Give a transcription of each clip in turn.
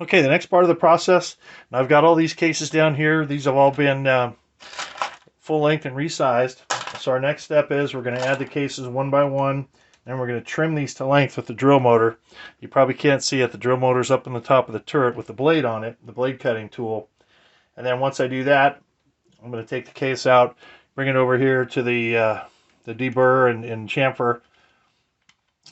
Okay, the next part of the process, and I've got all these cases down here. These have all been full length and resized. So our next step is we're going to add the cases one by one, and we're going to trim these to length with the drill motor. You probably can't see it. The drill motor's up on the top of the turret with the blade on it, the blade cutting tool. And then once I do that, I'm going to take the case out, bring it over here to the Deburr and Chamfer.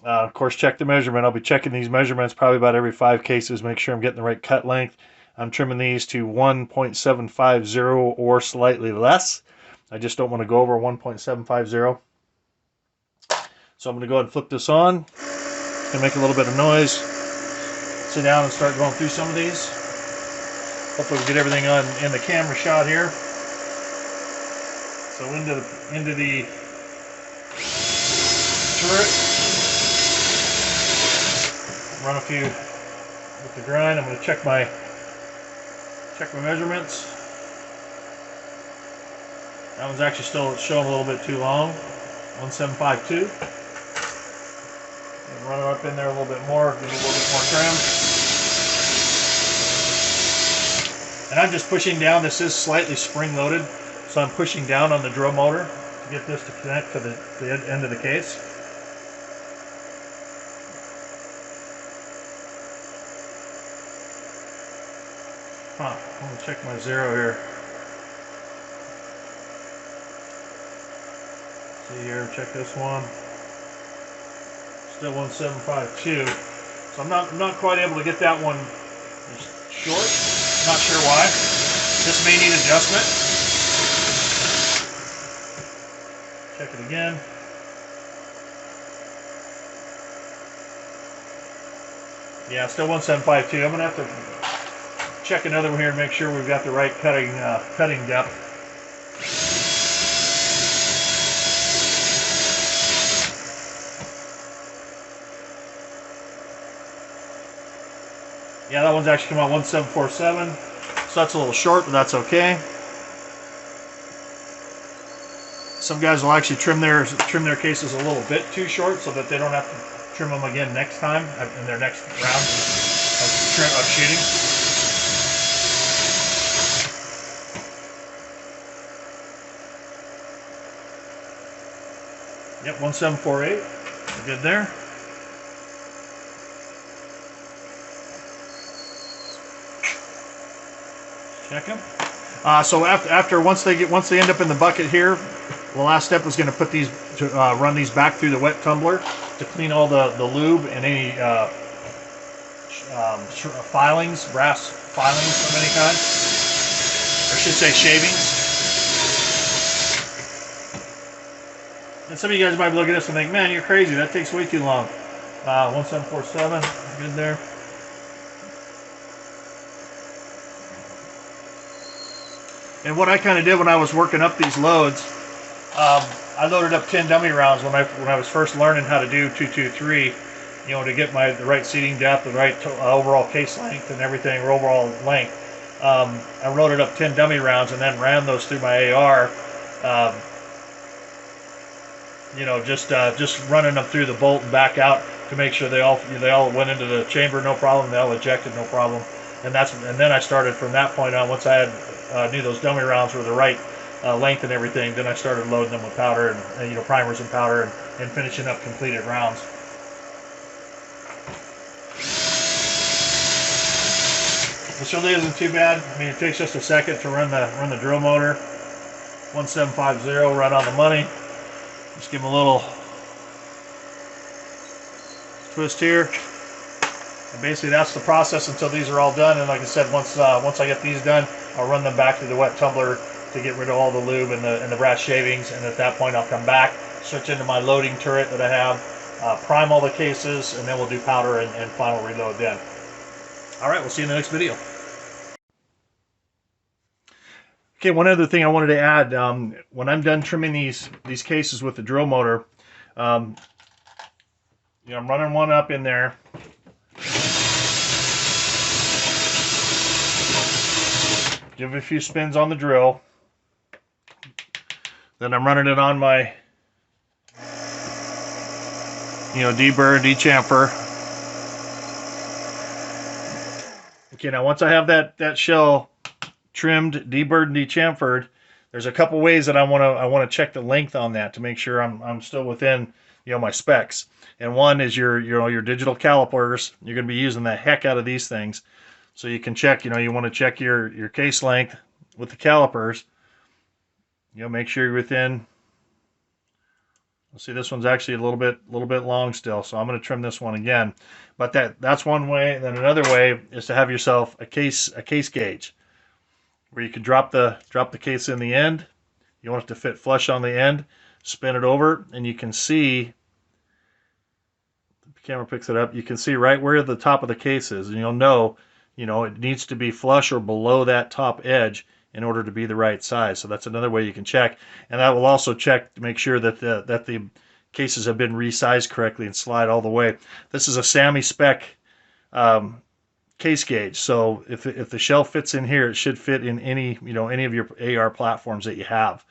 Of course, check the measurement. I'll be checking these measurements probably about every 5 cases, make sure I'm getting the right cut length. I'm trimming these to 1.750 or slightly less. I just don't want to go over 1.750. So I'm going to go ahead and flip this on. It's going to make a little bit of noise. Sit down and start going through some of these. Hopefully we get everything on in the camera shot here. So into the turret. Run a few with the grind. I'm going to check my measurements. That one's actually still showing a little bit too long. 1752. And run it up in there a little bit more, give it a little bit more trim. And I'm just pushing down. This is slightly spring loaded, so I'm pushing down on the drill motor to get this to connect to the end of the case. I'm going to check my zero here. See here, check this one. Still 1752. So I'm not quite able to get that one just short. Not sure why. This may need adjustment. Check it again. Yeah, still 1752. I'm gonna have to check another one here and make sure we've got the right cutting depth. Yeah, that one's actually come out 1747, so that's a little short, but that's okay. Some guys will actually trim their cases a little bit too short so that they don't have to trim them again next time in their next round of shooting. Yep, 1748. We're good there. Check them. So once they end up in the bucket here, the last step is going to put these run these back through the wet tumbler to clean all the lube and any filings, brass filings of any kind, or I should say shavings. And some of you guys might be looking at this and think, man, you're crazy. That takes way too long. 1747, good there. And what I kind of did when I was working up these loads, I loaded up 10 dummy rounds when I was first learning how to do 223, you know, to get the right seating depth, the right overall case length and everything, or overall length. I loaded up 10 dummy rounds and then ran those through my AR. You know, just running them through the bolt and back out to make sure they all went into the chamber, no problem. They all ejected, no problem. And then I started from that point on. Once I had knew those dummy rounds were the right length and everything, then I started loading them with powder and you know, primers and powder and finishing up completed rounds. This really isn't too bad. I mean, it takes just a second to run the drill motor. 1750, right on the money. Just give them a little twist here. And basically that's the process until these are all done. And like I said, once I get these done, I'll run them back to the wet tumbler to get rid of all the lube and the brass shavings. And at that point I'll come back, switch into my loading turret that I have, prime all the cases, and then we'll do powder and final reload then. Alright, we'll see you in the next video. Okay, one other thing I wanted to add, when I'm done trimming these cases with the drill motor, you know, I'm running one up in there. Give it a few spins on the drill. Then I'm running it on my, you know, Deburr and Chamfer. Okay, now once I have that shell trimmed, deburred, and dechamfered, there's a couple ways that I want to check the length on that to make sure I'm still within my specs. And one is your digital calipers. You're going to be using the heck out of these things, so you can check. You want to check your case length with the calipers. Make sure you're within. See, this one's actually a little bit long still, so I'm going to trim this one again. But that's one way. Then another way is to have yourself a case gauge, where you can drop the case in the end. You want it to fit flush on the end. Spin it over, and you can see. The camera picks it up. You can see right where the top of the case is, and you'll know, it needs to be flush or below that top edge in order to be the right size. So that's another way you can check, and that will also check to make sure that the cases have been resized correctly and slide all the way. This is a SAMI spec case gauge, so if the shell fits in here, it should fit in any of your AR platforms that you have.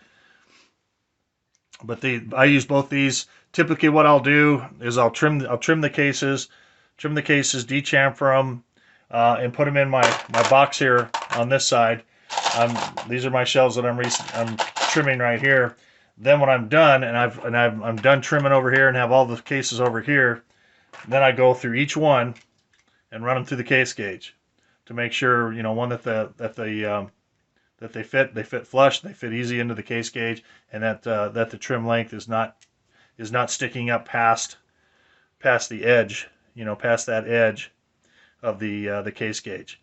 But I use both these. Typically, what I'll do is I'll trim the cases, dechamfer them, and put them in my box here on this side. These are my shells that I'm trimming right here. Then when I'm done and I'm done trimming over here and have all the cases over here, then I go through each one and run them through the case gauge to make sure one that they fit flush, they fit easy into the case gauge, and that the trim length is not sticking up past the edge, past that edge of the case gauge.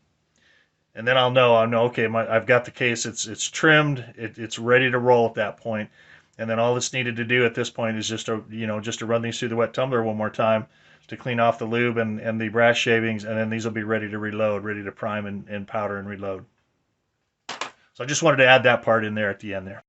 And then I'll know okay, I've got the case, it's trimmed, it's ready to roll at that point. And then all that's needed to do at this point is just to run these through the wet tumbler one more time to clean off the lube and the brass shavings, and then these will be ready to reload, ready to prime and powder and reload. So I just wanted to add that part in there at the end there.